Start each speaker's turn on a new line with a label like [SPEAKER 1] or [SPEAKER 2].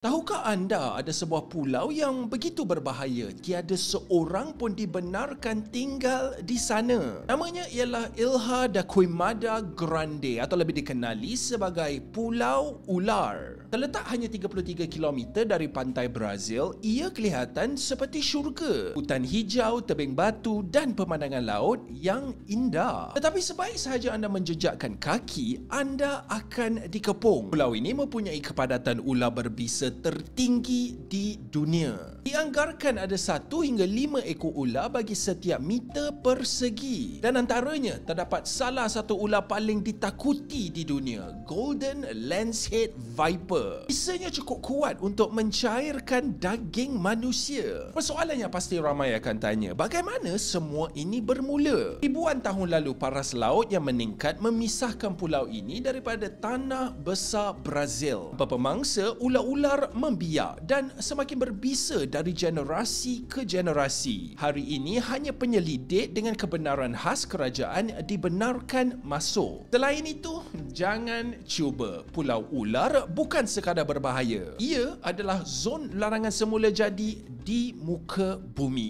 [SPEAKER 1] Tahukah anda ada sebuah pulau yang begitu berbahaya, tiada seorang pun dibenarkan tinggal di sana? Namanya ialah Ilha da Queimada Grande atau lebih dikenali sebagai Pulau Ular. Terletak hanya 33 km dari pantai Brazil, ia kelihatan seperti syurga. Hutan hijau, tebing batu dan pemandangan laut yang indah. Tetapi sebaik sahaja anda menjejakkan kaki, anda akan dikepung. Pulau ini mempunyai kepadatan ular berbisa tertinggi di dunia. Dianggarkan ada 1 hingga 5 ekor ular bagi setiap meter persegi. Dan antaranya terdapat salah satu ular paling ditakuti di dunia, Golden Lancehead Viper. Bisanya cukup kuat untuk mencairkan daging manusia. Persoalannya pasti ramai akan tanya, bagaimana semua ini bermula? Ribuan tahun lalu paras laut yang meningkat memisahkan pulau ini daripada tanah besar Brazil. Pemangsa ular-ular membiak dan semakin berbisa dari generasi ke generasi. Hari ini hanya penyelidik dengan kebenaran khas kerajaan dibenarkan masuk. Selain itu, jangan cuba. Pulau Ular bukan sekadar berbahaya. Ia adalah zon larangan semula jadi di muka bumi.